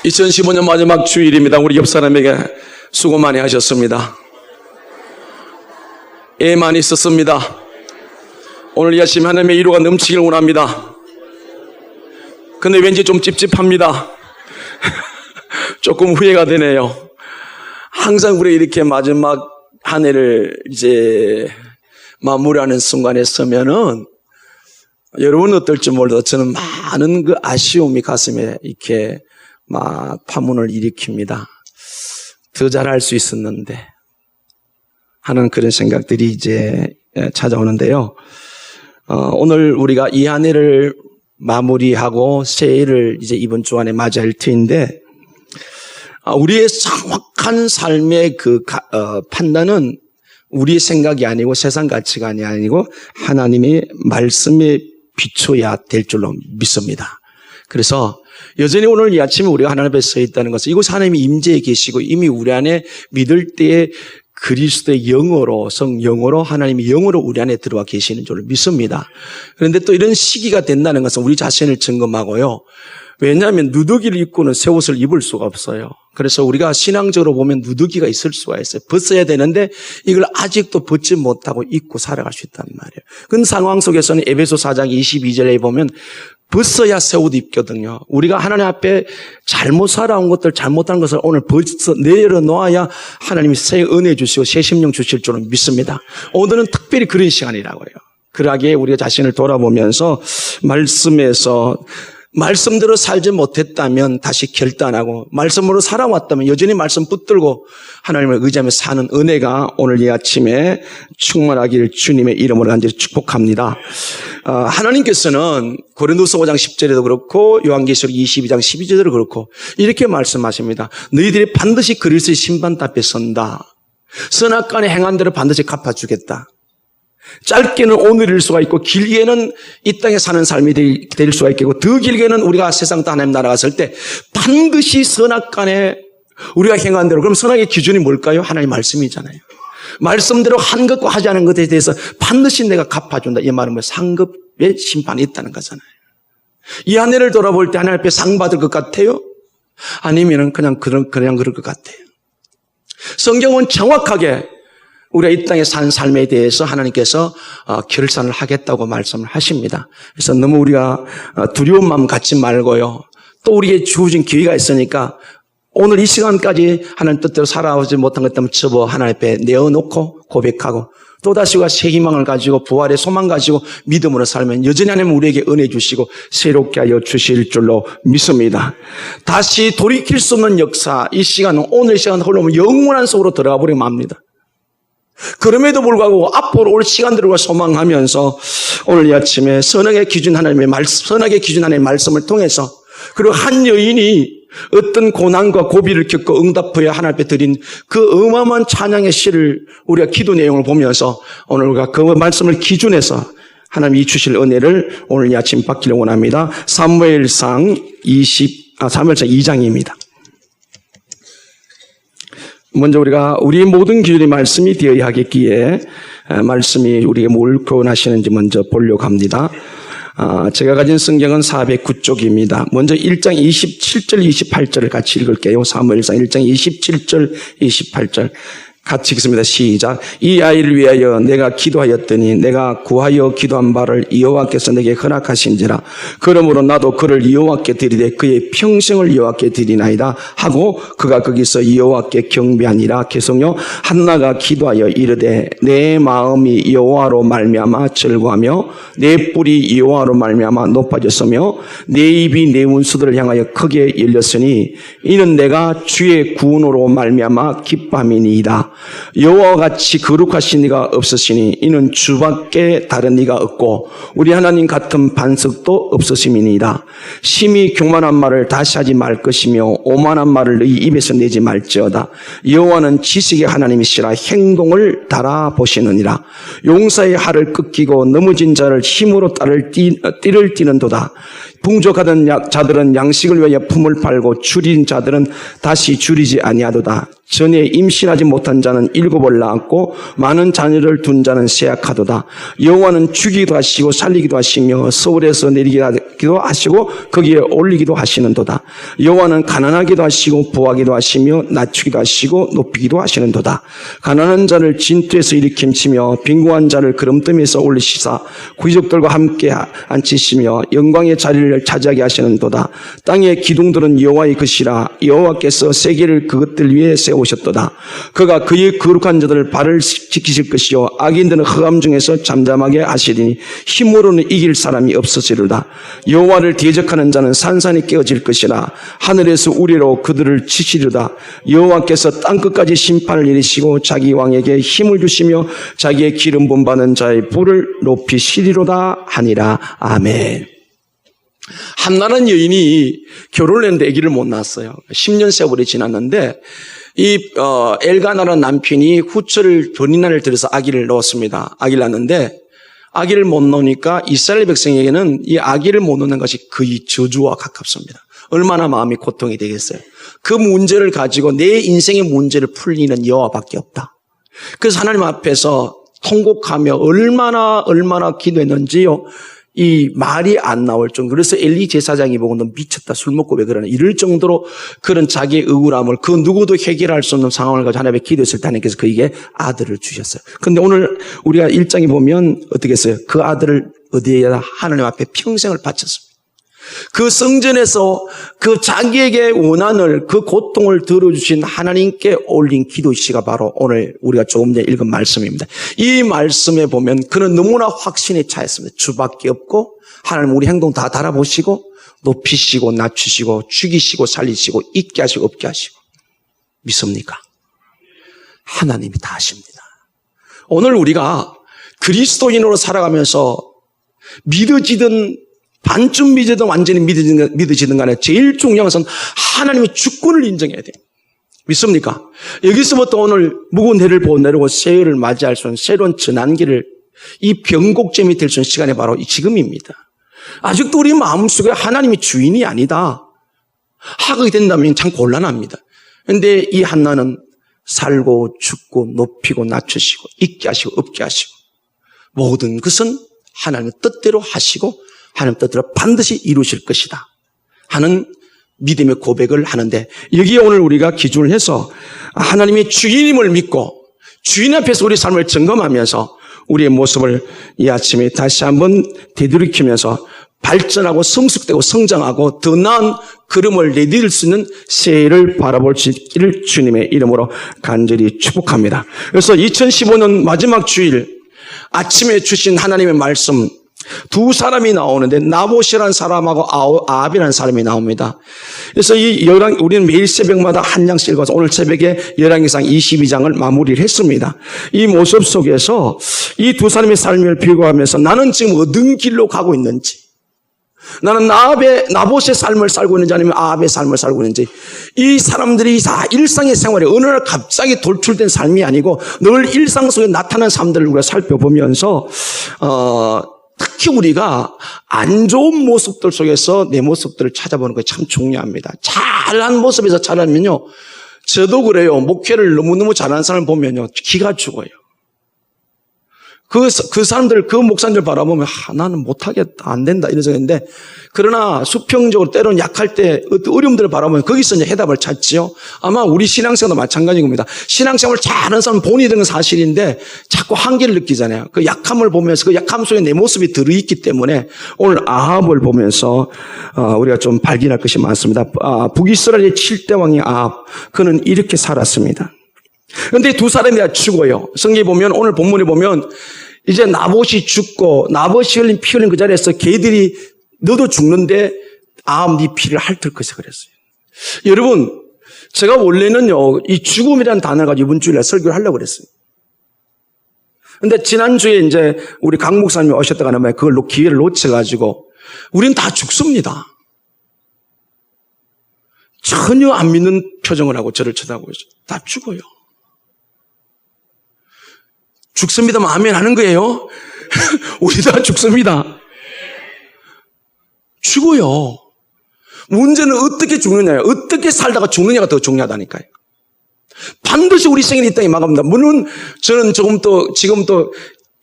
2015년 마지막 주일입니다. 우리 옆 사람에게 수고 많이 하셨습니다. 애 많이 썼습니다. 오늘 이 아침 하나님의 위로가 넘치길 원합니다. 근데 왠지 좀 찝찝합니다. 조금 후회가 되네요. 항상 우리 이렇게 마지막 한 해를 이제 마무리하는 순간에 서면은 여러분은 어떨지 몰라도 저는 많은 그 아쉬움이 가슴에 이렇게 막 파문을 일으킵니다. 더 잘할 수 있었는데 하는 그런 생각들이 이제 찾아오는데요. 오늘 우리가 이 한 해를 마무리하고 새해를 이제 이번 주 안에 맞이할 터인데 우리의 정확한 삶의 그 판단은 우리의 생각이 아니고 세상 가치관이 아니고 하나님의 말씀에 비춰야 될 줄로 믿습니다. 그래서 여전히 오늘 이 아침에 우리가 하나님 앞에 서 있다는 것은 이곳 하나님이 임재해 계시고 이미 우리 안에 믿을 때에 그리스도의 영으로 성령으로 하나님이 영으로 우리 안에 들어와 계시는 줄을 믿습니다. 그런데 또 이런 시기가 된다는 것은 우리 자신을 점검하고요. 왜냐하면 누더기를 입고는 새 옷을 입을 수가 없어요. 그래서 우리가 신앙적으로 보면 누더기가 있을 수가 있어요. 벗어야 되는데 이걸 아직도 벗지 못하고 입고 살아갈 수 있단 말이에요. 그 상황 속에서는 에베소 4장 22절에 보면 벗어야 새 옷 입거든요. 우리가 하나님 앞에 잘못 살아온 것들, 잘못한 것을 오늘 벗어 내려놓아야 하나님이 새 은혜 주시고 새 심령 주실 줄은 믿습니다. 오늘은 특별히 그런 시간이라고요. 그러기에 우리가 자신을 돌아보면서 말씀대로 살지 못했다면 다시 결단하고 말씀으로 살아왔다면 여전히 말씀 붙들고 하나님을 의지하며 사는 은혜가 오늘 이 아침에 충만하기를 주님의 이름으로 간절히 축복합니다. 하나님께서는 고린도서 5장 10절에도 그렇고 요한계시록 22장 12절에도 그렇고 이렇게 말씀하십니다. 너희들이 반드시 그리스도의 심판 앞에 선다. 선악간에 행한 대로 반드시 갚아주겠다. 짧게는 오늘일 수가 있고 길게는 이 땅에 사는 삶이 될 수가 있겠고 더 길게는 우리가 세상 하나님 나라 갔을 때 반드시 선악간에 우리가 행한 대로 그럼 선악의 기준이 뭘까요? 하나님의 말씀이잖아요. 말씀대로 한 것과 하지 않은 것에 대해서 반드시 내가 갚아준다. 이 말은 뭐 상급의 심판이 있다는 거잖아요. 이 한 해를 돌아볼 때 하나님 앞에 상 받을 것 같아요? 아니면은 그냥 그럴 것 같아요. 성경은 정확하게 우리가 이 땅에 산 삶에 대해서 하나님께서 결산을 하겠다고 말씀을 하십니다. 그래서 너무 우리가 두려운 마음 갖지 말고요. 또 우리에게 주어진 기회가 있으니까 오늘 이 시간까지 하나님 뜻대로 살아오지 못한 것 때문에 접어 하나님 앞에 내어놓고 고백하고 또다시 우리가 새 희망을 가지고 부활의 소망 가지고 믿음으로 살면 여전히 하나님은 우리에게 은혜 주시고 새롭게 하여 주실 줄로 믿습니다. 다시 돌이킬 수 없는 역사, 이 시간은 오늘 시간 흘러오면 영원한 속으로 들어가 버리면 맙니다. 그럼에도 불구하고 앞으로 올 시간들을 소망하면서 오늘 이 아침에 선악의 기준 하나님의 말씀을 통해서 그리고 한 여인이 어떤 고난과 고비를 겪고 응답하여 하나님 앞에 드린 그 어마어마한 찬양의 시를 우리가 기도 내용을 보면서 오늘 우리가 그 말씀을 기준해서 하나님이 주실 은혜를 오늘 이 아침 받기를 원합니다. 사무엘상 2장입니다. 먼저 우리의 모든 기준이 말씀이 되어야 하겠기에 말씀이 우리에게 뭘 교훈하시는지 먼저 보려고 합니다. 제가 가진 성경은 409쪽입니다. 먼저 1장 27절 28절을 같이 읽을게요. 사무엘상 1장 27절 28절 같이 읽습니다. 시작. 이 아이를 위하여 내가 기도하였더니 내가 구하여 기도한 바를 여호와께서 내게 허락하신지라. 그러므로 나도 그를 여호와께 드리되 그의 평생을 여호와께 드리나이다 하고 그가 거기서 여호와께 경배하니라. 계속요. 한나가 기도하여 이르되 내 마음이 여호와로 말미암아 즐거하며 내 뿔이 여호와로 말미암아 높아졌으며 내 입이 내 원수들을 향하여 크게 열렸으니 이는 내가 주의 구원으로 말미암아 기뻐함이니이다. 여호와와 같이 거룩하신 이가 없으시니 이는 주밖에 다른 이가 없고 우리 하나님 같은 반석도 없으심이니이다. 심히 교만한 말을 다시 하지 말 것이며 오만한 말을 너희 입에서 내지 말지어다. 여호와는 지식의 하나님이시라 행동을 달아보시느니라. 용사의 활을 꺾이고 넘어진 자를 힘으로 띠를 띠는도다. 풍족하던 자들은 양식을 위하여 품을 팔고 줄인 자들은 다시 줄이지 아니하도다. 전에 임신하지 못한 자는 7을 낳았고 많은 자녀를 둔 자는 쇠약하도다. 여호와는 죽이기도 하시고 살리기도 하시며 서울에서 내리기도 하시고 거기에 올리기도 하시는도다. 여호와는 가난하기도 하시고 부하기도 하시며 낮추기도 하시고 높이기도 하시는도다. 가난한 자를 진토에서 일으킴치며 빈궁한 자를 그름더미에서 올리시사 귀족들과 함께 앉히시며 영광의 자리를 차지하게 하시는도다. 땅의 기둥들은 여호와의 것이라. 여호와께서 세계를 그것들 위에 세우셨도다. 그가 그의 거룩한 자들을 발을 지키실 것이요 악인들은 흑암 중에서 잠잠하게 하시리니 힘으로는 이길 사람이 없으시리로다. 여호와를 대적하는 자는 산산이 깨어질 것이라. 하늘에서 우리로 그들을 치시리로다. 여호와께서 땅끝까지 심판을 내리시고 자기 왕에게 힘을 주시며 자기의 기름 부음 받은 자의 부를 높이시리로다 하니라. 아멘. 한나라는 여인이 결혼을 했는데 아기를 못 낳았어요. 10년 세월이 지났는데 이 엘가나라는 남편이 후처를 번인난을 들여서 아기를 낳았습니다. 아기를 낳았는데 아기를 못 낳으니까 이스라엘 백성에게는 이 아기를 못 낳는 것이 거의 저주와 가깝습니다. 얼마나 마음이 고통이 되겠어요. 그 문제를 가지고 내 인생의 문제를 풀리는 여호와밖에 없다. 그래서 하나님 앞에서 통곡하며 얼마나 기도했는지요. 이 말이 안 나올 정도. 그래서 엘리 제사장이 보고 너 미쳤다. 술 먹고 왜 그러나. 이럴 정도로 그런 자기의 억울함을 그 누구도 해결할 수 없는 상황을 가지고 하나님께 기도했을 때 하나님께서 그에게 아들을 주셨어요. 그런데 오늘 우리가 1장에 보면 어떻게 했어요? 그 아들을 어디에다 하나님 앞에 평생을 바쳤습니다. 그 성전에서 그 자기에게 원한을 그 고통을 들어주신 하나님께 올린 기도시가 바로 오늘 우리가 조금 전에 읽은 말씀입니다. 이 말씀에 보면 그는 너무나 확신에 차였습니다. 주밖에 없고 하나님 우리 행동 다 달아보시고 높이시고 낮추시고 죽이시고 살리시고 있게 하시고 없게 하시고. 믿습니까? 하나님이 다 하십니다. 오늘 우리가 그리스도인으로 살아가면서 믿어지든 반쯤 믿어든 완전히 믿어지든 간에 제일 중요한 것은 하나님의 주권을 인정해야 돼요. 믿습니까? 여기서부터 오늘 무거운 해를 보고 내려고 새해를 맞이할 수 있는 새로운 전환기를 이 변곡점이 될 수 있는 시간이 바로 지금입니다. 아직도 우리 마음속에 하나님이 주인이 아니다 하게 된다면 참 곤란합니다. 그런데 이 한나는 살고 죽고 높이고 낮추시고 있게 하시고 없게 하시고 모든 것은 하나님의 뜻대로 하시고 하나님 뜻대로 반드시 이루실 것이다 하는 믿음의 고백을 하는데 여기에 오늘 우리가 기준을 해서 하나님의 주인임을 믿고 주인 앞에서 우리 삶을 점검하면서 우리의 모습을 이 아침에 다시 한번 되돌이키면서 발전하고 성숙되고 성장하고 더 나은 걸음을 내디딜 수 있는 새해를 바라볼 수 있기를 주님의 이름으로 간절히 축복합니다. 그래서 2015년 마지막 주일 아침에 주신 하나님의 말씀 두 사람이 나오는데 나봇이라는 사람하고 아합이라는 사람이 나옵니다. 그래서 우리는 매일 새벽마다 한 장씩 읽어서 오늘 새벽에 열왕기상 22장을 마무리를 했습니다. 이 모습 속에서 이 두 사람의 삶을 비교하면서 나는 지금 어떤 길로 가고 있는지, 나는 나봇의 삶을 살고 있는지 아니면 아합의 삶을 살고 있는지, 이 사람들이 다 일상의 생활에 어느 날 갑자기 돌출된 삶이 아니고 늘 일상 속에 나타나는 삶들을 우리가 살펴보면서 특히 우리가 안 좋은 모습들 속에서 내 모습들을 찾아보는 것이 참 중요합니다. 잘한 모습에서 자라면요, 저도 그래요. 목회를 너무너무 잘하는 사람을 보면요, 기가 죽어요. 그 사람들, 그 목사님들 바라보면 나는 못하겠다, 안 된다 이런 생각인데, 그러나 수평적으로 때로는 약할 때 어떤 어려움들을 바라보면 거기서 이제 해답을 찾지요. 아마 우리 신앙생활도 마찬가지인 겁니다. 신앙생활을 잘하는 사람은 본인이 되는 사실인데 자꾸 한계를 느끼잖아요. 그 약함을 보면서 그 약함 속에 내 모습이 들어있기 때문에 오늘 아합을 보면서 우리가 좀 발견할 것이 많습니다. 북이스라엘의 7대 왕이 아합, 그는 이렇게 살았습니다. 그런데 두 사람이 다 죽어요. 성경에 보면, 오늘 본문에 보면 이제 나봇이 죽고 나봇이 흘린 피 흘린 그 자리에서 개들이 너도 죽는데 아합 네 피를 핥을 것이다 그랬어요. 여러분, 제가 원래는요 이 죽음이라는 단어를 가지고 이번 주일에 설교를 하려고 그랬어요. 그런데 지난주에 이제 우리 강 목사님이 오셨다가 하면 그걸 기회를 놓쳐가지고 우리는 다 죽습니다. 전혀 안 믿는 표정을 하고 저를 쳐다보고 있어요. 다 죽어요. 죽습니다만 아멘 하는 거예요. 우리 다 죽습니다. 죽어요. 문제는 어떻게 죽느냐예요. 어떻게 살다가 죽느냐가 더 중요하다니까요. 반드시 우리 생일이 이 땅에 마감합니다. 물론 저는 지금 또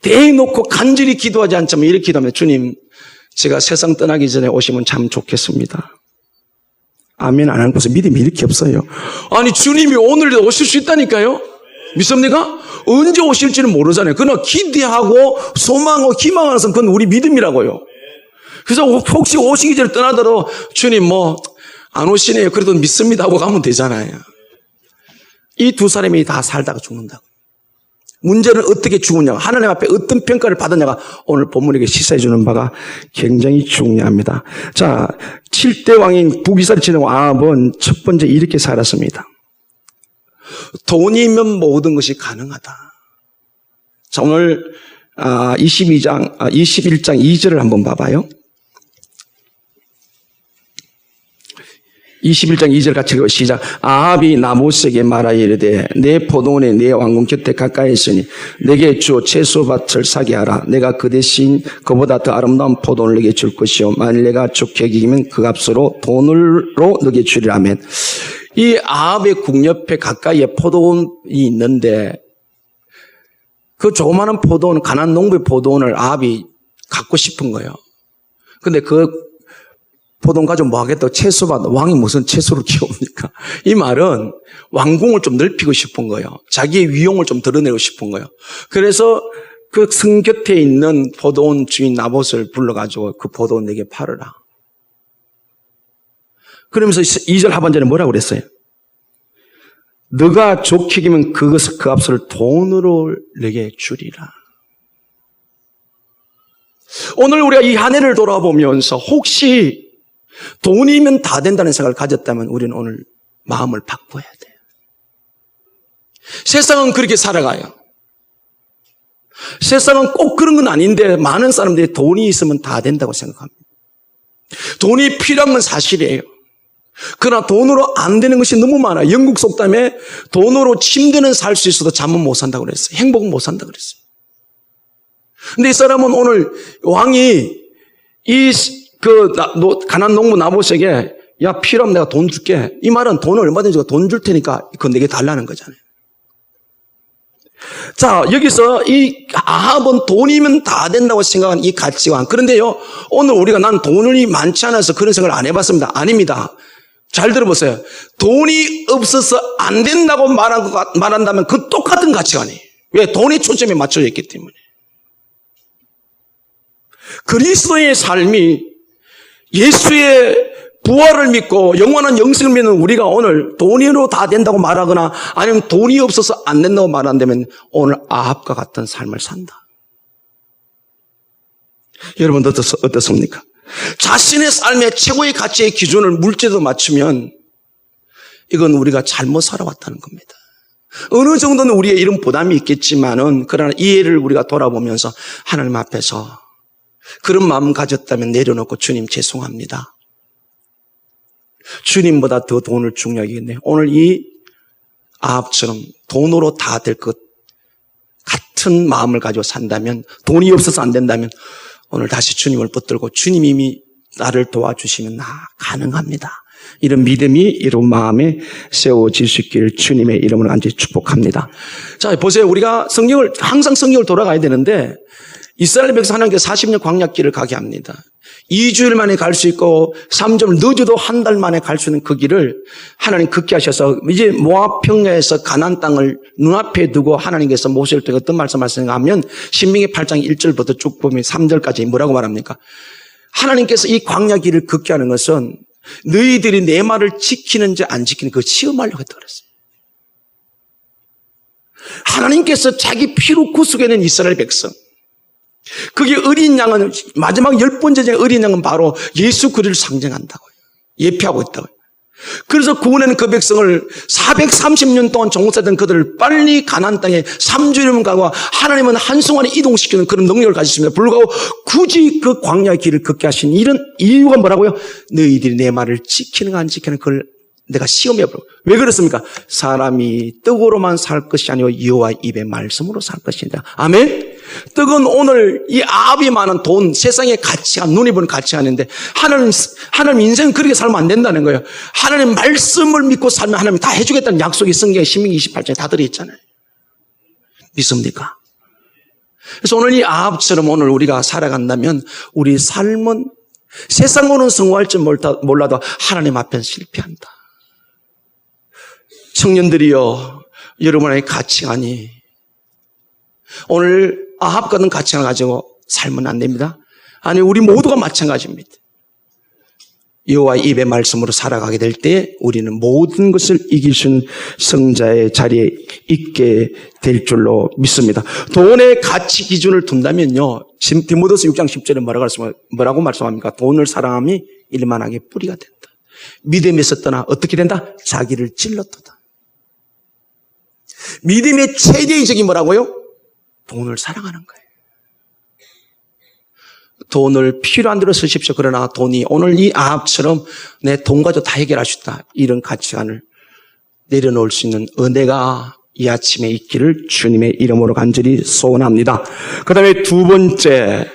대놓고 간절히 기도하지 않지만 이렇게 기도합니다. 주님, 제가 세상 떠나기 전에 오시면 참 좋겠습니다. 아멘 안 하는 곳에 믿음이 이렇게 없어요. 아니 주님이 오늘도 오실 수 있다니까요. 믿습니까? 언제 오실지는 모르잖아요. 그러나 기대하고 소망하고 희망하는 것은 그건 우리 믿음이라고요. 그래서 혹시 오시기 전에 떠나더라도 주님 안 오시네요. 그래도 믿습니다 하고 가면 되잖아요. 이 두 사람이 다 살다가 죽는다고. 문제는 어떻게 죽느냐가, 하나님 앞에 어떤 평가를 받았냐가 오늘 본문에게 시사해 주는 바가 굉장히 중요합니다. 자, 7대 왕인 부귀살이 지는 아합은 첫 번째 이렇게 살았습니다. 돈이면 모든 것이 가능하다. 자, 오늘 21장 2절을 한번 봐봐요. 21장 2절 같이 읽어 시작. 아합이 나봇에게 말하여 이르되 내 포도원이 내 왕궁 곁에 가까이 있으니 내게 주 채소밭을 사게 하라. 내가 그 대신 그보다 더 아름다운 포도원을 내게 줄 것이요 만일 내가 좋게 여기면 그 값으로 돈으로 내게 주리라면. 이 아합의 궁 옆에 가까이에 포도원이 있는데 그 조그마한 포도원, 가난안 농부의 포도원을 아합이 갖고 싶은 거예요. 근데 그 포도원 가지고 뭐 하겠다고 채소밭, 왕이 무슨 채소를 키웁니까? 이 말은 왕궁을 좀 넓히고 싶은 거예요. 자기의 위용을 좀 드러내고 싶은 거예요. 그래서 그 성 곁에 있는 포도원 주인 나봇을 불러가지고 그 포도원 내게 팔으라. 그러면서 2절 하반절에 뭐라고 그랬어요? 너가 좋게 여기면 그 값을 돈으로 내게 주리라. 오늘 우리가 이 한 해를 돌아보면서 혹시 돈이면 다 된다는 생각을 가졌다면 우리는 오늘 마음을 바꿔야 돼요. 세상은 그렇게 살아가요. 세상은 꼭 그런 건 아닌데 많은 사람들이 돈이 있으면 다 된다고 생각합니다. 돈이 필요한 건 사실이에요. 그러나 돈으로 안 되는 것이 너무 많아요. 영국 속담에 돈으로 침대는 살 수 있어도 잠은 못 산다고 그랬어요. 행복은 못 산다고 그랬어요. 근데 이 사람은 오늘 왕이 가난 농부 나봇에게 야 필요하면 내가 돈 줄게. 이 말은 돈을 얼마든지 돈 줄 테니까 그건 내게 달라는 거잖아요. 자, 여기서 이 아합은 돈이면 다 된다고 생각하는 이 가치관. 그런데요, 오늘 우리가 난 돈이 많지 않아서 그런 생각을 안 해봤습니다. 아닙니다. 잘 들어보세요. 돈이 없어서 안 된다고 말한다면 그 똑같은 가치관이에요. 왜? 돈이 초점에 맞춰져 있기 때문에. 그리스도의 삶이 예수의 부활을 믿고 영원한 영생을 믿는 우리가 오늘 돈으로 다 된다고 말하거나 아니면 돈이 없어서 안 된다고 말한다면 오늘 아합과 같은 삶을 산다. 여러분 어떻습니까? 자신의 삶의 최고의 가치의 기준을 물질로 맞추면 이건 우리가 잘못 살아왔다는 겁니다. 어느 정도는 우리의 이런 부담이 있겠지만은 그러나 이해를 우리가 돌아보면서 하나님 앞에서 그런 마음 가졌다면 내려놓고 주님 죄송합니다. 주님보다 더 돈을 중요하게 했네요. 오늘 이 아합처럼 돈으로 다 될 것 같은 마음을 가지고 산다면 돈이 없어서 안 된다면 오늘 다시 주님을 붙들고 주님이 이미 나를 도와주시면 나 가능합니다. 이런 믿음이 여러분 마음에 세워질 수 있기를 주님의 이름으로 간절히 축복합니다. 자, 보세요. 우리가 항상 성경을 돌아가야 되는데 이스라엘 백성 하나님께서 40년 광야길을 가게 합니다. 2주일 만에 갈 수 있고 3점 늦어도 한 달 만에 갈 수 있는 그 길을 하나님 걷게 하셔서 이제 모압 평야에서 가나안 땅을 눈앞에 두고 하나님께서 모세를 통해 어떤 말씀하시는가 하면 신명기 8장 1절부터 쭉 보면 3절까지 뭐라고 말합니까? 하나님께서 이 광야 길을 걷게 하는 것은 너희들이 내 말을 지키는지 안 지키는지 그 시험하려고 했다 그랬어요. 하나님께서 자기 피로 구속해낸 이스라엘 백성, 그게 어린 양은 마지막 10번째 어린 양은 바로 예수 그리스도를 상징한다고요. 예표하고 있다고요. 그래서 구원하는 그 백성을 430년 동안 종살던 그들을 빨리 가나안 땅에 3주일만 가고 하나님은 한순간에 이동시키는 그런 능력을 가지셨습니다. 불구하고 굳이 그 광야의 길을 걷게 하신 이런 이유가 뭐라고요? 너희들이 내 말을 지키는가 안 지키는 그걸 내가 시험해보라고. 왜 그렇습니까? 사람이 떡으로만 살 것이 아니고 여호와의 입의 말씀으로 살 것이다. 아멘? 떡은 오늘 이 아합이 많은 돈, 세상의 가치가, 눈이 보는 가치가는데 하나님 인생은 그렇게 살면 안 된다는 거예요. 하나님 말씀을 믿고 살면 하나님이 다 해주겠다는 약속이 성경에 신명기 28장에 다 들어있잖아요. 믿습니까? 그래서 오늘 이 아합처럼 오늘 우리가 살아간다면 우리 삶은 세상으로는 성공할 줄 몰라도 하나님 앞에는 실패한다. 청년들이여, 여러분의 가치관이 오늘 아합 같은 가치관을 가지고 살면 안 됩니다. 아니, 우리 모두가 마찬가지입니다. 여호와의 입의 말씀으로 살아가게 될 때 우리는 모든 것을 이길 수 있는 성자의 자리에 있게 될 줄로 믿습니다. 돈의 가치 기준을 둔다면요, 디모데서 6장 10절에 뭐라고 말씀합니까? 돈을 사랑함이 일만하게 뿌리가 된다. 믿음에서 떠나 어떻게 된다? 자기를 찔렀도다. 믿음의 최대의적이 뭐라고요? 돈을 사랑하는 거예요. 돈을 필요한 대로 쓰십시오. 그러나 돈이 오늘 이 아합처럼 내 돈 가지고 다 해결할 수 있다. 이런 가치관을 내려놓을 수 있는 은혜가 이 아침에 있기를 주님의 이름으로 간절히 소원합니다. 그 다음에 두 번째,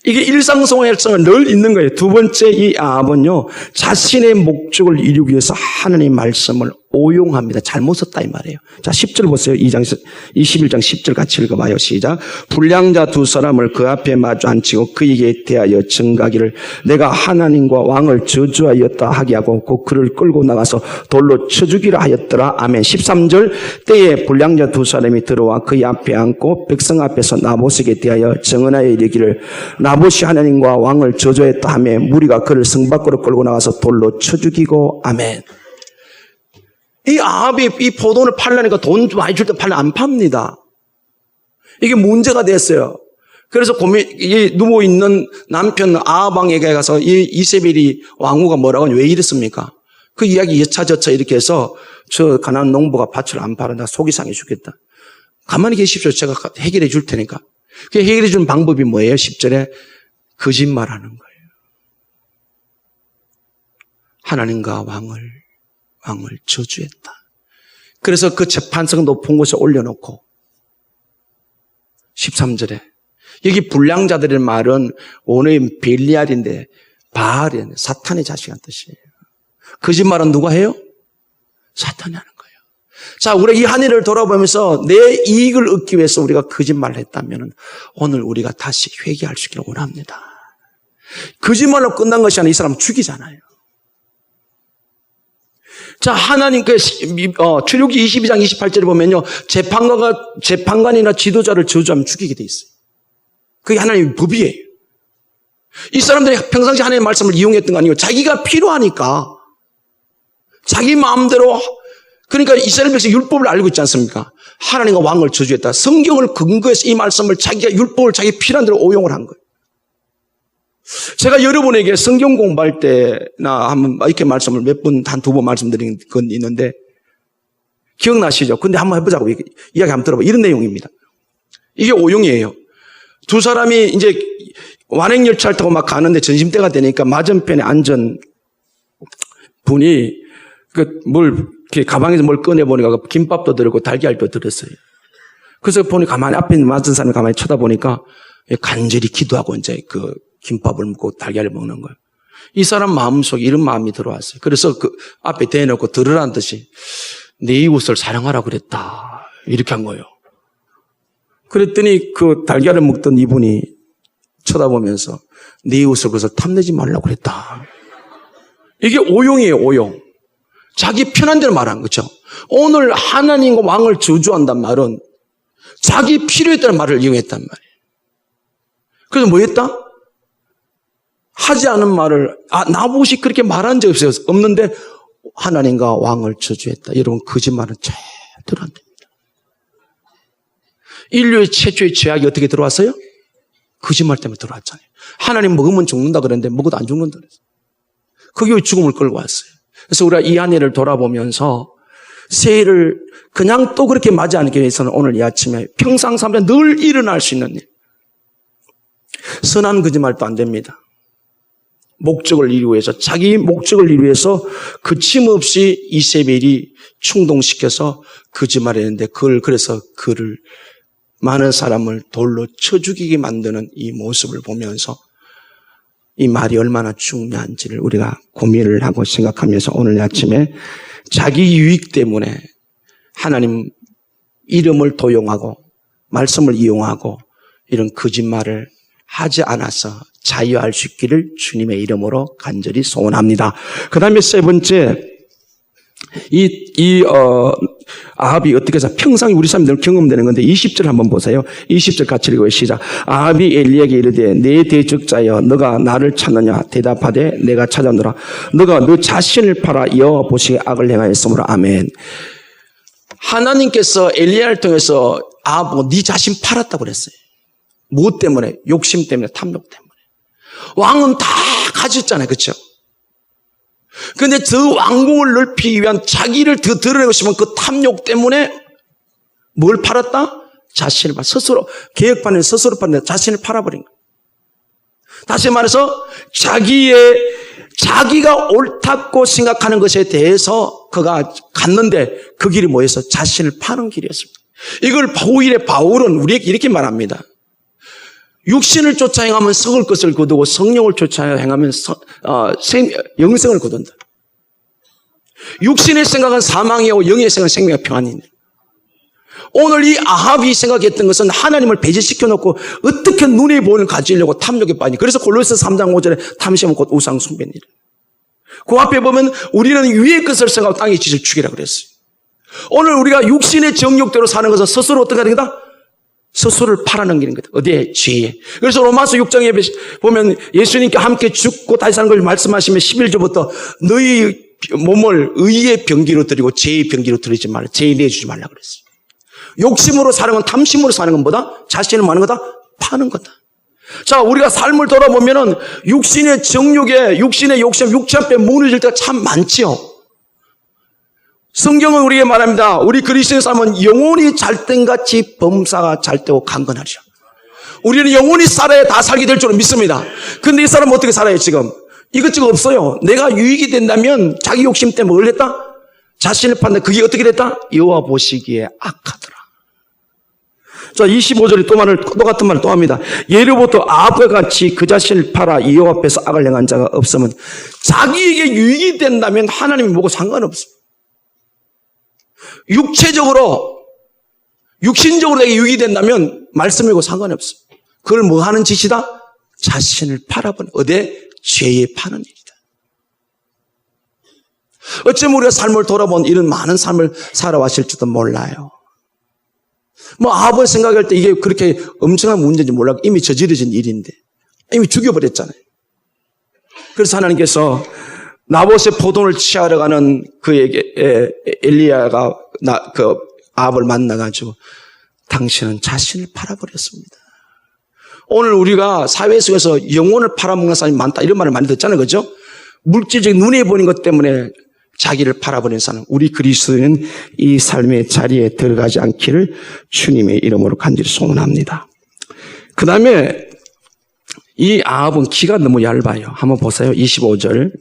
이게 일상생활에서 늘 있는 거예요. 두 번째, 이 아합은요, 자신의 목적을 이루기 위해서 하나님의 말씀을 오용합니다. 잘못 썼다 이 말이에요. 자, 10절 보세요. 21장 10절 같이 읽어봐요. 시작. 불량자 두 사람을 그 앞에 마주 앉히고 그에게 대하여 증가기를 내가 하나님과 왕을 저주하였다 하게 하고 곧 그를 끌고 나가서 돌로 쳐 죽이라 하였더라. 아멘. 13절 때에 불량자 두 사람이 들어와 그의 앞에 앉고 백성 앞에서 나봇에게 대하여 증언하여 이르기를 나봇이 하나님과 왕을 저주했다 하며 무리가 그를 성 밖으로 끌고 나가서 돌로 쳐 죽이고. 아멘. 이 아합이 이 포도를 팔려니까 돈 많이 줄 때 팔려 안 팝니다. 이게 문제가 됐어요. 그래서 누워있는 남편 아합왕에게 가서 이 이세벨이 왕후가 뭐라고 하냐, 왜 이랬습니까? 그 이야기 여차저차 이렇게 해서 저 가난한 농부가 밭을 안 팔아 나 속이 상해 죽겠다. 가만히 계십시오. 제가 해결해 줄 테니까. 그 해결해 주는 방법이 뭐예요? 10절에 거짓말하는 거예요. 하나님과 왕을 저주했다. 그래서 그 재판석 높은 곳에 올려놓고 13절에 여기 불량자들의 말은 오늘 벨리알인데 바알이 사탄의 자식한 뜻이에요. 거짓말은 누가 해요? 사탄이 하는 거예요. 자, 우리가 이 한 해를 돌아보면서 내 이익을 얻기 위해서 우리가 거짓말을 했다면 오늘 우리가 다시 회개할 수 있기를 원합니다. 거짓말로 끝난 것이 아니라 이 사람 죽이잖아요. 자, 출애굽기 22장 28절에 보면요, 재판관이나 지도자를 저주하면 죽이게 돼 있어요. 그게 하나님의 법이에요. 이 사람들이 평상시 하나님의 말씀을 이용했던 거 아니고 자기가 필요하니까 자기 마음대로, 그러니까 이스라엘 백성이 율법을 알고 있지 않습니까? 하나님과 왕을 저주했다. 성경을 근거해서 이 말씀을 자기가 율법을 자기 필요한 대로 오용을 한 거예요. 제가 여러분에게 성경 공부할 때나 한번 이렇게 말씀을 한 두 번 말씀드린 건 있는데 기억나시죠? 근데 한번 해보자고 이야기 한번 들어봐. 이런 내용입니다. 이게 오용이에요. 두 사람이 이제 완행열차를 타고 막 가는데 점심때가 되니까 맞은편에 앉은 분이 이렇게 가방에서 뭘 꺼내보니까 김밥도 들었고 달걀도 들었어요. 그래서 보니 가만히 앞에 있는 맞은 사람이 가만히 쳐다보니까 간절히 기도하고 이제 그 김밥을 먹고 달걀을 먹는 거예요. 이 사람 마음속에 이런 마음이 들어왔어요. 그래서 그 앞에 대놓고 들으라는 듯이 내 이웃을 사랑하라 그랬다. 이렇게 한 거예요. 그랬더니 그 달걀을 먹던 이분이 쳐다보면서 내 이웃을 그래서 탐내지 말라고 그랬다. 이게 오용이에요, 오용. 자기 편한 대로 말한 거죠. 오늘 하나님과 왕을 저주한단 말은 자기 필요에 따른 말을 이용했단 말이에요. 그래서 뭐 했다? 하지 않은 말을, 나봇이 그렇게 말한 적이 없는데 하나님과 왕을 저주했다. 여러분, 거짓말은 절대로 안 됩니다. 인류의 최초의 죄악이 어떻게 들어왔어요? 거짓말 때문에 들어왔잖아요. 하나님 먹으면 죽는다 그랬는데 먹어도 안 죽는다 그랬어요. 그게 죽음을 끌고 왔어요. 그래서 우리가 이 한 해를 돌아보면서 새해를 그냥 또 그렇게 맞이 않기 위해서는 오늘 이 아침에 평상 삶에 늘 일어날 수 있는 일. 선한 거짓말도 안 됩니다. 목적을 이루기 위해서, 자기 목적을 이루기 위해서 그침없이 이세벨이 충동시켜서 거짓말을 했는데 그래서 그를 많은 사람을 돌로 쳐 죽이게 만드는 이 모습을 보면서 이 말이 얼마나 중요한지를 우리가 고민을 하고 생각하면서 오늘 아침에 자기 유익 때문에 하나님 이름을 도용하고 말씀을 이용하고 이런 거짓말을 하지 않아서 자유할 수 있기를 주님의 이름으로 간절히 소원합니다. 그 다음에 세 번째, 아합이 어떻게 해서 평상이 우리 사람들 경험되는 건데 20절 한번 보세요. 20절 같이 읽어요. 시작. 아합이 엘리야에게 이르되 내 대적자여 너가 나를 찾느냐 대답하되 내가 찾았노라. 너가 너 자신을 팔아 여호와 보시기에 악을 행하였으므로 아멘. 하나님께서 엘리야를 통해서 아합 네 자신 팔았다고 그랬어요. 무엇 때문에? 욕심 때문에, 탐욕 때문에. 왕은 다 가졌잖아요. 그렇죠? 그런데 저 왕궁을 넓히기 위한 자기를 더 드러내고 싶은 그 탐욕 때문에 뭘 팔았다? 자신을 팔아. 스스로 개혁받는 스스로 파는 자신을 팔아버린 거예요. 다시 말해서 자기가 옳다고 생각하는 것에 대해서 그가 갔는데 그 길이 뭐였어? 자신을 파는 길이었습니다. 이걸 바울은 우리에게 이렇게 말합니다. 육신을 쫓아 행하면 썩을 것을 거두고 성령을 쫓아 행하면 영생을 거둔다. 육신의 생각은 사망이고 영의 생각은 생명과 평안이다. 오늘 이 아합이 생각했던 것은 하나님을 배제시켜 놓고 어떻게 눈에 보이는 가지려고 탐욕에 빠지. 그래서 골로새 3장 5절에 탐심은 곧 우상 숭배니라. 그 앞에 보면 우리는 위의 것을 생각하고 땅의 짓을 죽이라 그랬어요. 오늘 우리가 육신의 정욕대로 사는 것은 스스로 어떻게 하는 거다? 스스로를 팔아넘기는 거다. 어디에? 죄에. 그래서 로마서 6장에 보면 예수님께 함께 죽고 다시 사는 걸 말씀하시면 11절부터 너희 몸을 의의 병기로 드리고 죄의 병기로 드리지 말라. 죄에 내주지 말라 그랬어요. 욕심으로 사는 건 탐심으로 사는 것보다 자신을 뭐하는 거다? 파는 거다. 자, 우리가 삶을 돌아보면은 육신의 정욕에, 육신의 욕심, 육체 앞에 무너질 때가 참 많지요. 성경은 우리에게 말합니다. 우리 그리스도의 삶은 영원히 잘된같이 범사가 잘되고 강건하리라. 우리는 영원히 살아야 다 살게 될 줄로 믿습니다. 그런데 이 사람은 어떻게 살아요 지금? 이것저것 없어요. 내가 유익이 된다면 자기 욕심 때문에 뭘 했다? 자신을 판다. 그게 어떻게 됐다? 여호와 보시기에 악하더라. 자, 25절에 똑같은 말을 또 합니다. 예로부터 아합과 같이 그 자신을 팔아 여호와 앞에서 악을 행한 자가 없으면 자기에게 유익이 된다면 하나님이 뭐고 상관없습니다. 육신적으로 내게 유익이 된다면 말씀이고 상관이 없어. 그걸 뭐 하는 짓이다? 자신을 팔아버린, 어디에? 죄에 파는 일이다. 어쩌면 우리가 삶을 돌아본 이런 많은 삶을 살아왔을지도 몰라요. 아합을 생각할 때 이게 그렇게 엄청난 문제인지 몰라요. 이미 저지러진 일인데. 이미 죽여버렸잖아요. 그래서 하나님께서 나봇의 포도를 취하러 가는 그에게 엘리야가 아합을 만나가지고 당신은 자신을 팔아버렸습니다. 오늘 우리가 사회 속에서 영혼을 팔아먹는 사람이 많다 이런 말을 많이 듣잖아요. 그죠? 물질적인 눈에 보이는 것 때문에 자기를 팔아버린 사람, 우리 그리스도인은 이 삶의 자리에 들어가지 않기를 주님의 이름으로 간절히 소원합니다. 그 다음에 이 아합은 키가 너무 얇아요. 한번 보세요. 25절.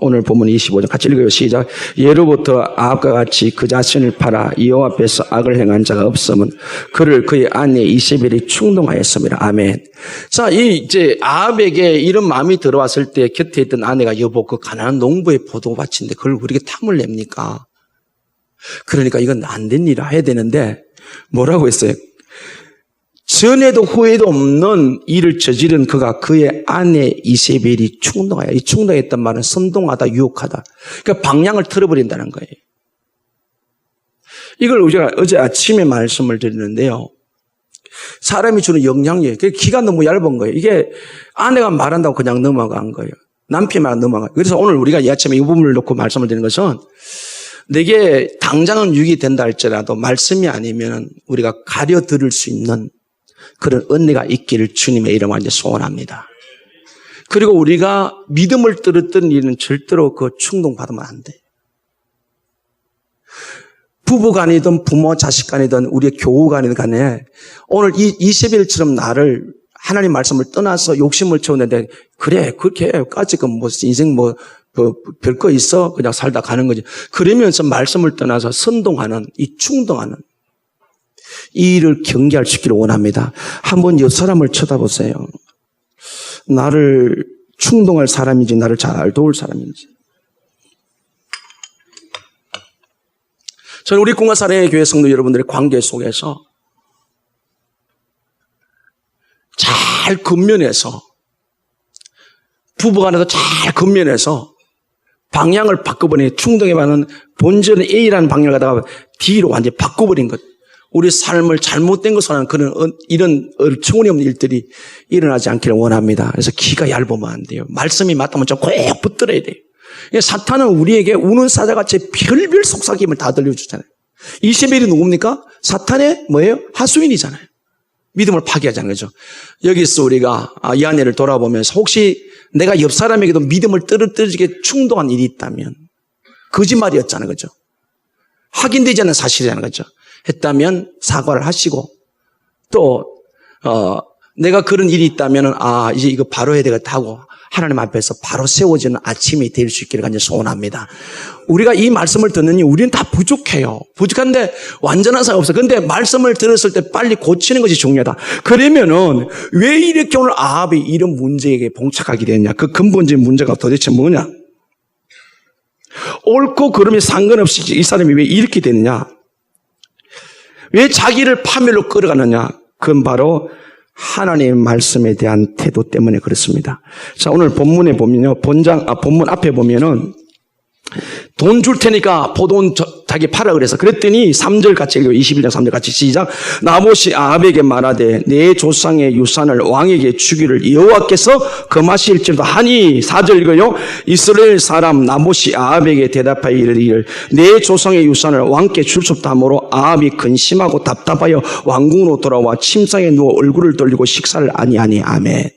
오늘 본문 25절 같이 읽어요. 시작. 예로부터 아합과 같이 그 자신을 팔아 여호와 앞에서 악을 행한 자가 없으면 그를 그의 아내 이세벨이 충동하였습니다. 아멘. 자, 이제 아합에게 이런 마음이 들어왔을 때 곁에 있던 아내가 여보 그 가난한 농부의 포도밭인데 그걸 그렇게 탐을 냅니까? 그러니까 이건 안 된 일을 해야 되는데 뭐라고 했어요? 전에도 후에도 없는 일을 저지른 그가 그의 아내 이세벨이 충동하여. 이 충동했단 말은 선동하다, 유혹하다. 그러니까 방향을 틀어버린다는 거예요. 이걸 우리가 어제 아침에 말씀을 드리는데요. 사람이 주는 영향력, 기가 너무 얇은 거예요. 이게 아내가 말한다고 그냥 넘어간 거예요. 남편이 말하고 넘어간 거예요. 그래서 오늘 우리가 이 아침에 이 부분을 놓고 말씀을 드리는 것은 내게 당장은 유익이 된다 할지라도 말씀이 아니면 우리가 가려 들을 수 있는 그런 은혜가 있기를 주님의 이름으로 이제 소원합니다. 그리고 우리가 믿음을 떨어뜨리는 일은 절대로 그 충동받으면 안 돼. 부부간이든 부모 자식간이든 우리의 교우간이든 간에 오늘 이 이세벨처럼 나를 하나님 말씀을 떠나서 욕심을 채우는데 그래 그렇게 까짓거 뭐 인생 뭐 별거 있어 그냥 살다 가는 거지. 그러면서 말씀을 떠나서 선동하는 이 충동하는 이 일을 경계할 수 있기를 원합니다. 한번 옆 사람을 쳐다보세요. 나를 충동할 사람인지 나를 잘 도울 사람인지. 저는 우리 꿈과 사랑의 교회 성도 여러분들의 관계 속에서 잘 근면해서 부부간에도 잘 근면해서 방향을 바꿔버리는 충동에 반한 본전 A라는 방향을 가다가 D로 완전히 바꿔버린 것. 우리 삶을 잘못된 것을 하는 그런 이런 청원이 없는 일들이 일어나지 않기를 원합니다. 그래서 귀가 얇으면 안 돼요. 말씀이 맞다면 좀 꼭 붙들어야 돼요. 사탄은 우리에게 우는 사자같이 별별 속삭임을 다 들려주잖아요. 이세벨이 누굽니까? 사탄의 뭐예요? 하수인이잖아요. 믿음을 파괴하자는 거죠. 여기서 우리가 이 아내를 돌아보면서 혹시 내가 옆 사람에게도 믿음을 떨어지게 충동한 일이 있다면 거짓말이었잖아요. 거죠. 확인되지 않는 사실이라는 거죠. 했다면 사과를 하시고 또 내가 그런 일이 있다면 이제 이거 바로 해야 되겠다 하고 하나님 앞에서 바로 세워지는 아침이 될 수 있기를 간절히 소원합니다. 우리가 이 말씀을 듣느니 우리는 다 부족해요. 부족한데 완전한 사람 없어요. 그런데 말씀을 들었을 때 빨리 고치는 것이 중요하다. 그러면은 왜 이렇게 오늘 아합이 이런 문제에게 봉착하게 됐냐? 그 근본적인 문제가 도대체 뭐냐? 옳고 그름이 상관없이 이 사람이 왜 이렇게 되느냐? 왜 자기를 파멸로 끌어가느냐? 그건 바로 하나님의 말씀에 대한 태도 때문에 그렇습니다. 자, 오늘 본문에 보면요. 본문 앞에 보면은 돈 줄 테니까 포도원 자기 팔아 그랬더니 3절 같이 읽어요. 21장 3절 같이 시작. 나봇이 아합에게 말하되 내 조상의 유산을 왕에게 주기를 여호와께서 금하실지로다 하니 4절 읽어요. 이스라엘 사람 나봇이 아합에게 대답하여 이르기를 내 조상의 유산을 왕께 줄 수 없다 하므로 아합이 근심하고 답답하여 왕궁으로 돌아와 침상에 누워 얼굴을 돌리고 식사를 아니하니. 아멘.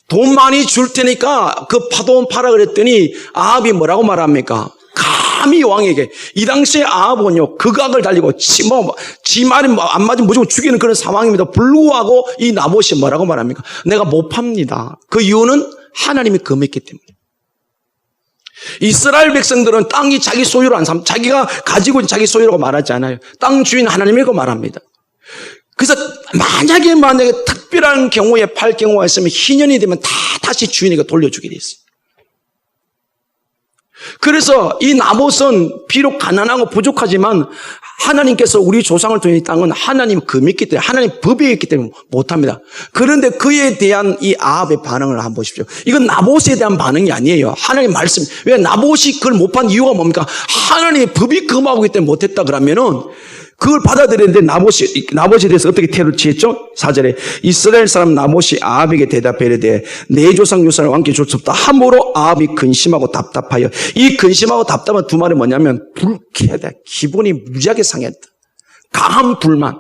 돈 많이 줄 테니까 그 파도원 팔아 그랬더니 아합이 뭐라고 말합니까? 감히 왕에게. 이 당시에 아합은요 극악을 달리고 지 말이 안 맞으면 무조건 죽이는 그런 상황입니다. 불구하고 이 나봇이 뭐라고 말합니까? 내가 못 팝니다. 그 이유는 하나님이 금했기 때문에. 이스라엘 백성들은 땅이 자기 소유로 안 삼, 자기가 가지고 있는 자기 소유라고 말하지 않아요. 땅 주인 하나님이라고 말합니다. 그래서 만약에 특별한 경우에 팔 경우가 있으면 희년이 되면 다시 주인에게 돌려주게 돼 있어요. 그래서 이 나봇은 비록 가난하고 부족하지만 하나님께서 우리 조상을 두는 이 땅은 하나님 금했기 때문에 하나님 법이 있기 때문에 못합니다. 그런데 그에 대한 이 아합의 반응을 한번 보십시오. 이건 나봇에 대한 반응이 아니에요. 하나님 말씀. 왜 나봇이 그걸 못 판 이유가 뭡니까? 하나님의 법이 금하고 있기 때문에 못했다 그러면은 그걸 받아들였는데 나봇에 대해서 어떻게 태도를 취했죠? 4절에 이스라엘 사람 나봇이 아합에게 대답해 이르되 내 조상 유산을 왕께 줄 수 없다 함으로 아합이 근심하고 답답하여. 이 근심하고 답답한 두 말이 뭐냐면 불쾌하다. 기분이 무지하게 상했다. 강한 불만.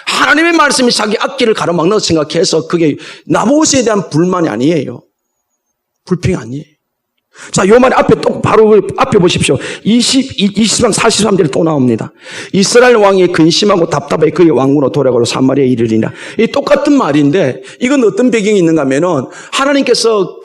하나님의 말씀이 자기 앞길을 가로막는다고 생각해서 그게 나봇에 대한 불만이 아니에요. 불평이 아니에요. 자, 요 말이 바로 앞에 보십시오. 20장 43절에 또 나옵니다. 이스라엘 왕이 근심하고 답답해 그의 왕궁으로 돌아가고 사마리아에 이르리라. 이 똑같은 말인데 이건 어떤 배경이 있는가 하면은 하나님께서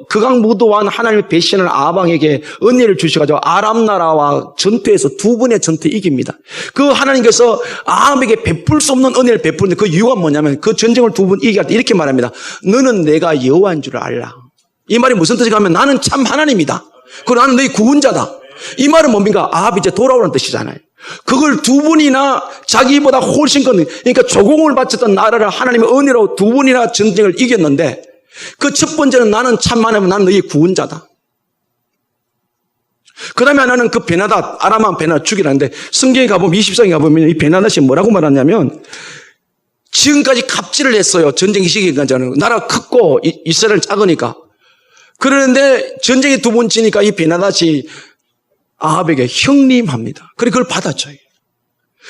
극악무도한 하나님의 배신을 아합왕에게 은혜를 주셔가지고 아람 나라와 전투에서 두 번의 전투에 이깁니다. 그 하나님께서 아합에게 베풀 수 없는 은혜를 베푸는데 그 이유가 뭐냐면 그 전쟁을 두 번 이길 때 이렇게 말합니다. 너는 내가 여호와인 줄 알라. 이 말이 무슨 뜻인가 하면 나는 참 하나님이다. 그리고 나는 너희 구원자다. 이 말은 뭡니까? 아합이 이제 돌아오는 뜻이잖아요. 그걸 두 번이나 자기보다 훨씬 그러니까 조공을 바쳤던 나라를 하나님의 은혜로 두 번이나 전쟁을 이겼는데 그 첫 번째는 나는 참 하나님, 나는 너희 구원자다. 그 다음에 하나는 그 베나닷, 아람한 베나닷 죽이라는데 성경에 가보면 20장에 가보면 이 베나닷이 뭐라고 말하냐면 지금까지 갑질을 했어요. 전쟁 시기까지는. 나라가 크고 이스라엘은 작으니까. 그러는데 전쟁이 두 번 치니까 이 베나닷이 아합에게 형님합니다. 그래 그걸 받아줘요.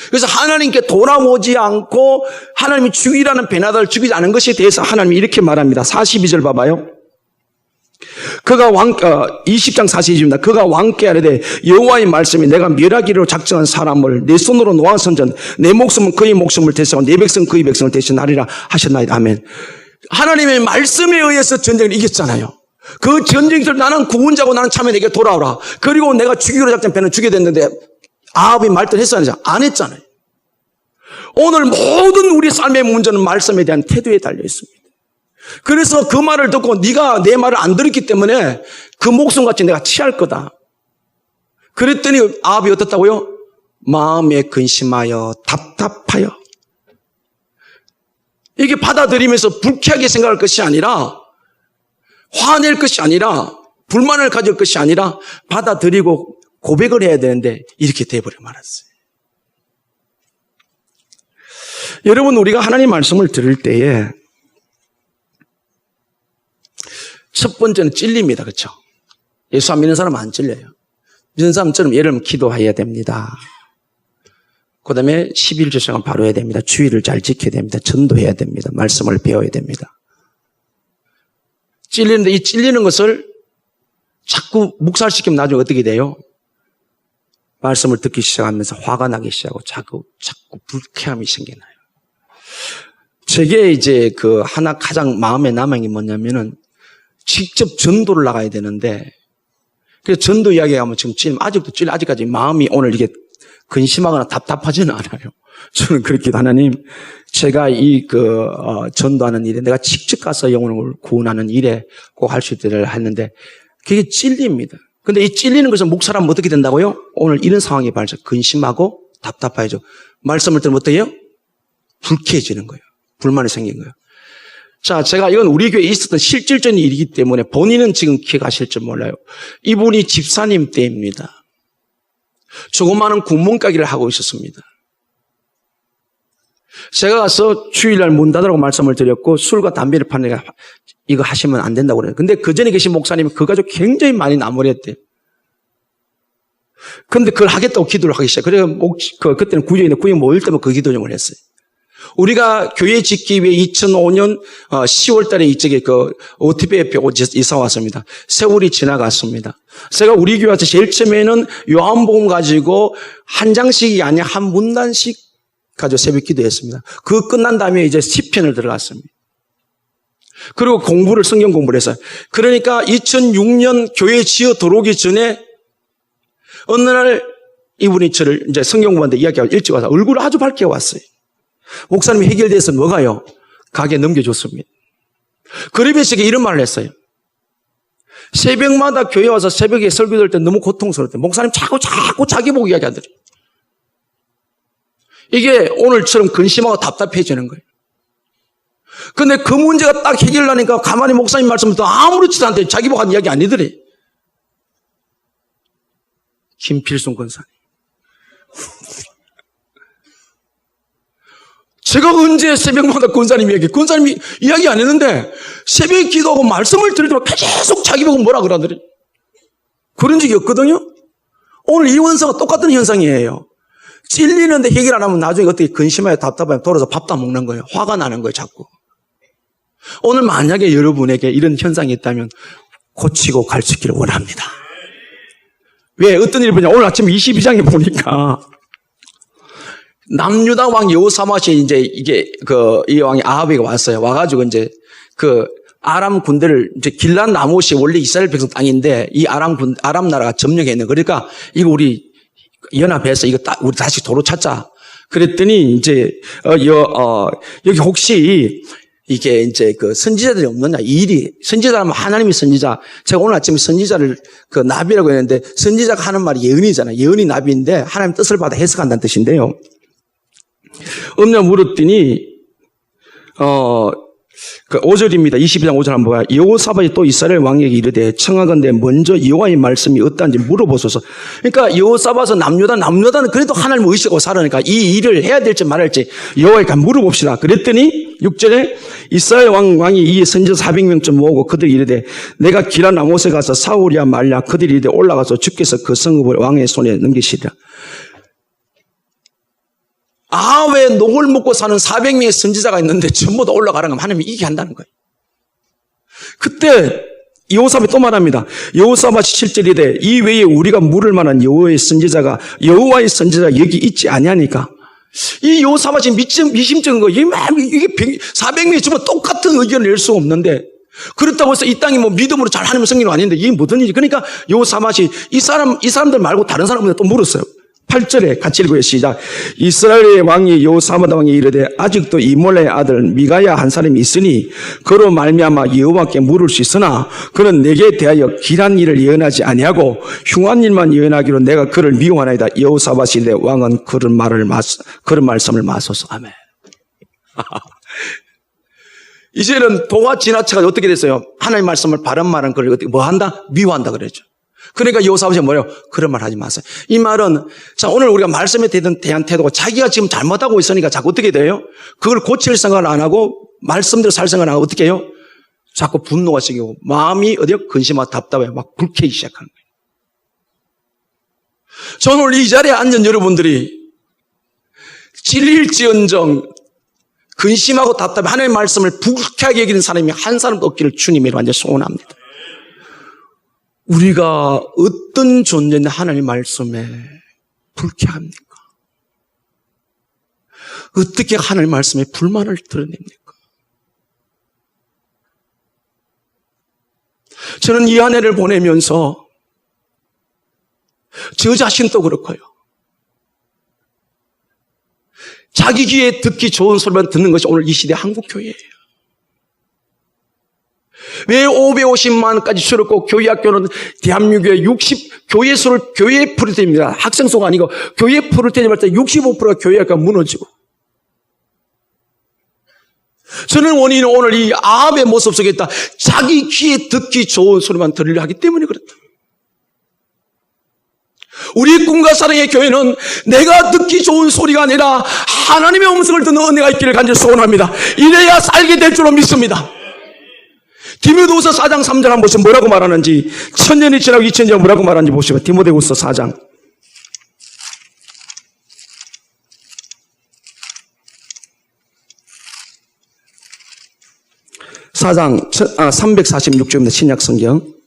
그래서 하나님께 돌아오지 않고 하나님이 죽이라는 베나닷을 죽이지 않은 것에 대해서 하나님이 이렇게 말합니다. 42절 봐봐요. 그가 20장 42절입니다. 그가 왕께 하되 여호와의 말씀이 내가 멸하기로 작정한 사람을 내 손으로 놓아선전 내 목숨은 그의 목숨을 대신하고 내 백성 그의 백성을 대신하리라 하셨나이다. 아멘. 하나님의 말씀에 의해서 전쟁을 이겼잖아요. 그 전쟁에서 나는 구원자고 나는 참여 내게 돌아오라. 그리고 내가 죽이기로 작정한 배는 죽게 됐는데 아합이 말들 했어야 하죠? 안 했잖아요. 오늘 모든 우리 삶의 문제는 말씀에 대한 태도에 달려 있습니다. 그래서 그 말을 듣고 네가 내 말을 안 들었기 때문에 그 목숨같이 내가 취할 거다. 그랬더니 아합이 어떻다고요? 마음에 근심하여 답답하여. 이게 받아들이면서 불쾌하게 생각할 것이 아니라, 화낼 것이 아니라, 불만을 가질 것이 아니라 받아들이고 고백을 해야 되는데 이렇게 돼버려 말았어요. 여러분, 우리가 하나님 말씀을 들을 때에 첫 번째는 찔립니다. 그렇죠? 예수 안 믿는 사람은 안 찔려요. 믿는 사람처럼 예를 들면 기도해야 됩니다. 그 다음에 11조 시간 바로 해야 됩니다. 주의를 잘 지켜야 됩니다. 전도해야 됩니다. 말씀을 배워야 됩니다. 찔리는데 이 찔리는 것을 자꾸 묵살시키면 나중에 어떻게 돼요? 말씀을 듣기 시작하면서 화가 나기 시작하고 자꾸 불쾌함이 생겨나요. 제게 이제 그 하나 가장 마음에 남은 게 뭐냐면은 직접 전도를 나가야 되는데, 그래서 전도 이야기하면 지금 아직도 아직까지 마음이 오늘 이게 근심하거나 답답하지는 않아요. 저는 그렇게 하나님, 제가 전도하는 일에 내가 직접 가서 영혼을 구원하는 일에 꼭 할 수 있도록 했는데 그게 찔립니다. 근데 이 찔리는 것은 목사라면 어떻게 된다고요? 오늘 이런 상황이 발생, 근심하고 답답해져. 말씀을 들으면 어때요? 불쾌해지는 거예요. 불만이 생긴 거예요. 자, 제가 이건 우리 교회에 있었던 실질적인 일이기 때문에 본인은 지금 기억하실 줄 몰라요. 이분이 집사님 때입니다. 조그마한 구멍가게를 하고 있었습니다. 제가 가서 주일날 문 닫으라고 말씀을 드렸고 술과 담배를 파는 이거 하시면 안 된다고 그래요. 근데 그 전에 계신 목사님이 그 가족 굉장히 많이 나무랬대요. 근데 그걸 하겠다고 기도를 하기 시작해요. 그래서 그때는 구역인데 구역 모일 때만 그 기도 좀 했어요. 우리가 교회 짓기 위해 2005년 10월 달에 이쪽에 OTB에 이사 왔습니다. 세월이 지나갔습니다. 제가 우리 교회 와서 제일 처음에는 요한복음 가지고 한 장씩이 아니라 한 문단씩 가지고 새벽 기도했습니다. 그 끝난 다음에 이제 시편을 들어갔습니다. 그리고 성경 공부를 했어요. 그러니까 2006년 교회 지어 들어오기 전에 어느 날 이분이 저를 이제 성경 공부하는데 이야기하고 일찍 와서 얼굴을 아주 밝게 왔어요. 목사님이 해결돼서 뭐가요? 가게 넘겨줬습니다. 그러면서 이런 말을 했어요. 새벽마다 교회 와서 새벽에 설교 들 때 너무 고통스러웠대. 목사님 자꾸 자기 보고 이야기하더래요. 이게 오늘처럼 근심하고 답답해지는 거예요. 근데 그 문제가 딱 해결하니까 가만히 목사님 말씀을 듣고 아무렇지도 않대. 자기 보고 한 이야기 아니더래. 김필순 권사님. 제가 언제 새벽마다 권사님이 이야기 안 했는데 새벽에 기도하고 말씀을 들을 때마다 계속 자기 보고 뭐라 그러더래. 그런 적이 없거든요. 오늘 이 원사가 똑같은 현상이에요. 찔리는데 해결 안 하면 나중에 어떻게 근심하여 답답하여 돌아서 밥도 안 먹는 거예요. 화가 나는 거예요, 자꾸. 오늘 만약에 여러분에게 이런 현상이 있다면 고치고 가르치기를 원합니다. 왜? 어떤 일이 보냐? 오늘 아침 22장에 보니까 남유다 왕 여호사밧이 이제 이 왕이 아합이가 왔어요. 와가지고 이제 아람 군대를 이제 길란 라못이 원래 이스라엘 백성 땅인데 이 아람 나라가 점령했는. 그러니까 이거 우리 연합해서 이거 우리 다시 도로 찾자. 그랬더니 이제 여기 혹시 이게 이제 선지자들이 없느냐? 이 일이 선지자라면 하나님이 선지자. 제가 오늘 아침에 선지자를 나비라고 했는데 선지자가 하는 말이 예언이잖아요. 예언이 나비인데 하나님 뜻을 받아 해석한다는 뜻인데요. 없냐 물었더니 5절입니다. 22장 5절 한번 봐요. 여호사밧이 또 이스라엘 왕에게 이르되 청하건대 먼저 여호와의 말씀이 어떠한지 물어보소서. 그러니까 여호사밧은 남유다는 그래도 하나님을 의식하고 살아니까 이 일을 해야 될지 말할지 여호와에게 물어봅시다. 그랬더니 6절에 이스라엘 왕이 이 선지자 400명쯤 모으고 그들이 이르되 내가 길한 라못에 가서 사울이야 말랴. 그들이 이르되 올라가서 주께서 그 성읍을 왕의 손에 넘기시리라. 아합의 녹을 먹고 사는 400명의 선지자가 있는데 전부 다 올라가라는 건 하나님이 이게 한다는 거예요. 그때 여호사밧이 또 말합니다. 여호사밧이 7절이되 이 외에 우리가 물을 만한 여호와의 선지자가 여기 있지 아니하니까. 이 여호사밧이 미심쩍은 거. 이게 400명이 전부 똑같은 의견을 낼 수가 없는데 그렇다고 해서 이 땅이 믿음으로 잘 하는 성경은 아닌데 이게 무슨 일이. 그러니까 여호사밧이 이 사람들 말고 다른 사람한테 또 물었어요. 8절에 같이 읽어요. 시작. 이스라엘의 왕이 여호사밧 왕이 이르되 아직도 이몰라의 아들 미가야 한 사람이 있으니 그로 말미암아 여호와께 물을 수 있으나 그는 내게 대하여 길한 일을 예언하지 아니하고 흉한 일만 예언하기로 내가 그를 미워하나이다. 여호사밧이 이르되 왕은 그런 말씀을 마소서. 아멘. 이제는 도가 지나쳐가 어떻게 됐어요? 하나님의 말씀을 바른 말은 그걸 어떻게 뭐 한다? 미워한다 그랬죠. 그러니까 여호사밧이 뭐예요? 그런 말 하지 마세요. 이 말은 자 오늘 우리가 말씀에 대한 태도가 자기가 지금 잘못하고 있으니까 자꾸 어떻게 돼요? 그걸 고칠 생각을 안 하고 말씀대로 살 생각을 안 하고 어떻게 해요? 자꾸 분노가 생기고 마음이 어디요? 근심하고 답답해 막 불쾌히 시작하는 거예요. 저는 오늘 이 자리에 앉은 여러분들이 진리일지언정 근심하고 답답해 하나님의 말씀을 불쾌하게 여기는 사람이 한 사람도 없기를 주님이 완전히 소원합니다. 우리가 어떤 존재인데 하나님의 말씀에 불쾌합니까? 어떻게 하나님의 말씀에 불만을 드러냅니까? 저는 이 한 해를 보내면서 저 자신도 그렇고요. 자기 귀에 듣기 좋은 소리만 듣는 것이 오늘 이 시대 한국교회예요. 왜 550만까지 줄었고 교회학교는 대한민국의 교회 수를 교회 프로테입니다. 학생 수가 아니고 교회 프로테임 할 때 65%가 교회학교가 무너지고 저는 원인은 오늘 이 아합의 모습 속에 있다. 자기 귀에 듣기 좋은 소리만 들으려 하기 때문에 그렇다. 우리 꿈과 사랑의 교회는 내가 듣기 좋은 소리가 아니라 하나님의 음성을 듣는 은혜가 있기를 간절히 소원합니다. 이래야 살게 될 줄로 믿습니다. 디모데후서 4장 3절 한번 보시면 뭐라고 말하는지 1000년이 지나고 2000년이 지나고 뭐라고 말하는지 보시면 디모데후서 4장 346쪽입니다. 신약성경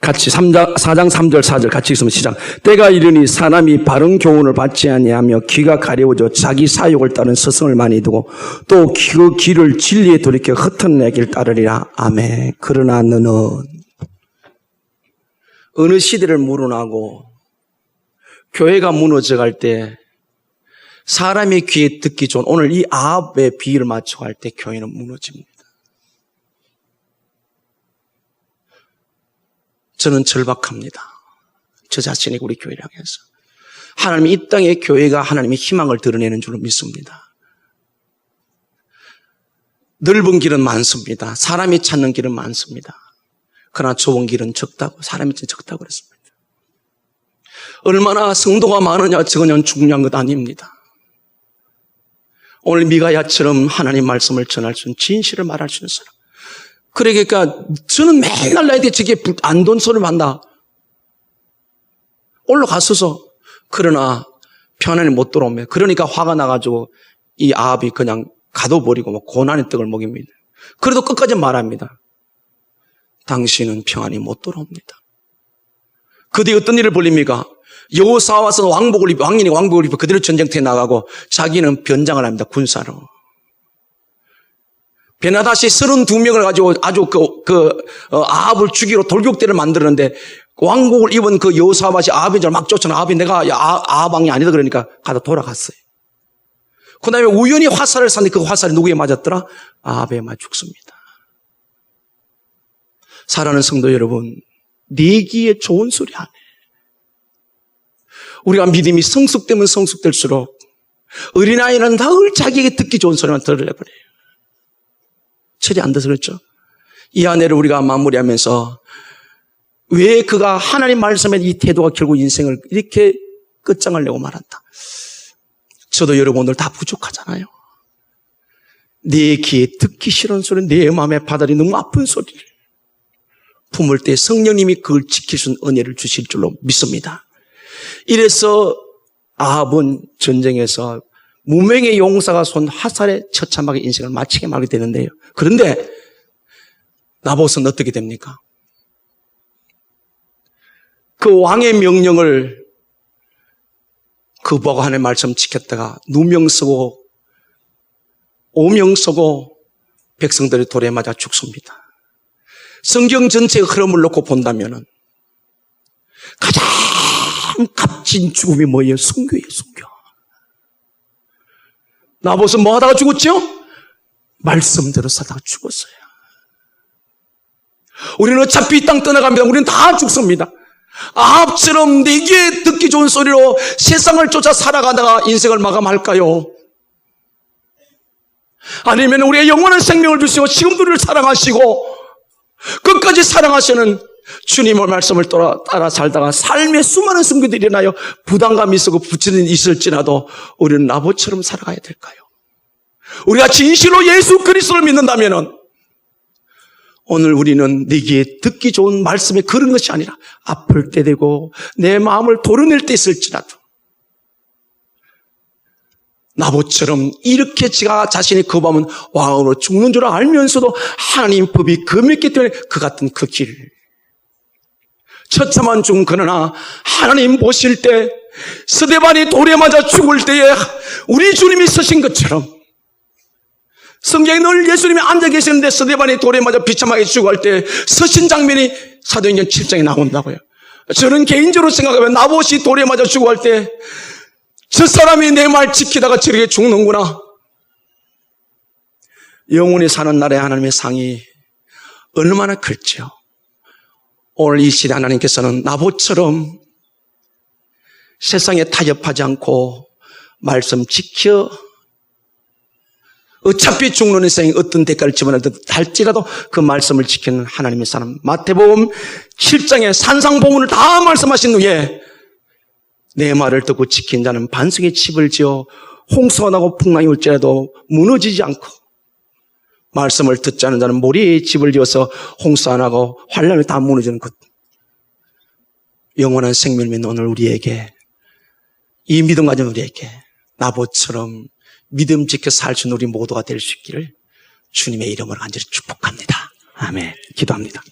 같이 4장 3절 4절 같이 있으면 시작. 때가 이르니 사람이 바른 교훈을 받지 아니하며 귀가 가려워져 자기 사욕을 따른 스승을 많이 두고 또 그 귀를 진리에 돌이켜 흩은 얘기를 따르리라. 아멘. 그러나 너는 어느 시대를 물어나고 교회가 무너져갈 때 사람의 귀에 듣기 좋은 오늘 이 아합의 비유를 맞춰갈 때 교회는 무너집니다. 저는 절박합니다. 저 자신이 우리 교회를 향해서. 하나님이 이 땅의 교회가 하나님의 희망을 드러내는 줄로 믿습니다. 넓은 길은 많습니다. 사람이 찾는 길은 많습니다. 그러나 좁은 길은 적다고, 사람이 적다고 그랬습니다. 얼마나 성도가 많으냐 적으냐는 중요한 것 아닙니다. 오늘 미가야처럼 하나님 말씀을 전할 수 있는 진실을 말할 수 있는 사람. 그러니까 저는 맨날 나한테 저게 안 돈 소리를 한다. 올라갔어서 그러나 편안히 못 들어오면 그러니까 화가 나가지고 이 아합이 그냥 가둬버리고 뭐 고난의 떡을 먹입니다. 그래도 끝까지 말합니다. 당신은 평안히 못 돌아옵니다. 그 뒤에 어떤 일을 벌립니까? 여호사밧은 왕인이 왕복을 입고 그대로 전쟁터에 나가고 자기는 변장을 합니다. 군사로. 베나다시 32명을 가지고 아주 아합을 죽이러 돌격대를 만들었는데 왕복을 입은 그 여호사밧이 아합인 줄 막 쫓아나 아합이 내가 아합 왕이 아니다 그러니까 가다 돌아갔어요. 그 다음에 우연히 화살을 쐈는데 그 화살이 누구에 맞았더라? 아합에 맞아 죽습니다. 사랑하는 성도 여러분, 네 귀에 좋은 소리 안 해. 우리가 믿음이 성숙되면 성숙될수록 어린아이는 늘 자기에게 듣기 좋은 소리만 들으려 그래요. 철이 안 돼서 그렇죠. 이 한 해를 우리가 마무리하면서 왜 그가 하나님 말씀의 이 태도가 결국 인생을 이렇게 끝장을 내고 말한다. 저도 여러분 오늘 다 부족하잖아요. 내 귀에 듣기 싫은 소리, 내 마음에 받아들이 너무 아픈 소리를 품을 때 성령님이 그걸 지킬 수 있는 은혜를 주실 줄로 믿습니다. 이래서 아합은 전쟁에서 무명의 용사가 쏜 화살에 처참하게 인생을 마치게 말게 되는데요. 그런데 나봇은 어떻게 됩니까? 그 왕의 명령을 그 보고 하나님의 말씀 지켰다가 누명 쓰고 오명 쓰고 백성들이 돌에 맞아 죽습니다. 성경 전체의 흐름을 놓고 본다면 가장 값진 죽음이 뭐예요? 순교예요, 순교. 나봇은 뭐 하다가 죽었죠? 말씀대로 살다가 죽었어요. 우리는 어차피 이 땅 떠나갑니다. 우리는 다 죽습니다. 아합처럼 내게 듣기 좋은 소리로 세상을 쫓아 살아가다가 인생을 마감할까요? 아니면 우리의 영원한 생명을 주시고 지금도 우리를 사랑하시고 끝까지 사랑하시는 주님의 말씀을 따라 살다가 삶의 수많은 순교들이 일어나요. 부담감이 있고 부치는 있을지라도 우리는 나봇처럼 살아가야 될까요? 우리가 진실로 예수 그리스도를 믿는다면 오늘 우리는 내게 듣기 좋은 말씀에 그런 것이 아니라 아플 때 되고 내 마음을 도려낼 때 있을지라도 나봇처럼 이렇게 제가 자신이 거부하면 왕으로 죽는 줄 알면서도 하나님 법이 금했기 때문에 그 같은 그 길. 처참한 죽음 그러나 하나님 보실 때 스데반이 돌에 맞아 죽을 때에 우리 주님이 서신 것처럼 성경에 늘 예수님이 앉아 계시는데 스데반이 돌에 맞아 비참하게 죽을 때 서신 장면이 사도행전 7장에 나온다고요. 저는 개인적으로 생각하면 나봇이 돌에 맞아 죽을 때 저 사람이 내 말 지키다가 저렇게 죽는구나. 영원히 사는 날에 하나님의 상이 얼마나 클지요. 오늘 이 시대 하나님께서는 나봇처럼 세상에 타협하지 않고 말씀 지켜 어차피 죽는 인생이 어떤 대가를 집어넣든 할지라도 그 말씀을 지키는 하나님의 사람. 마태복음 7장에 산상봉훈을 다 말씀하신 후에 내 말을 듣고 지킨 자는 반석에 집을 지어 홍수가 나고 풍랑이 올지라도 무너지지 않고 말씀을 듣지 않은 자는 모리에 집을 지어서 홍수 안 하고 환란에 다 무너지는 것. 영원한 생명을 믿는 오늘 우리에게 이 믿음 가진 우리에게 나봇처럼 믿음 지켜 살 수 있는 우리 모두가 될 수 있기를 주님의 이름으로 간절히 축복합니다. 아멘. 기도합니다.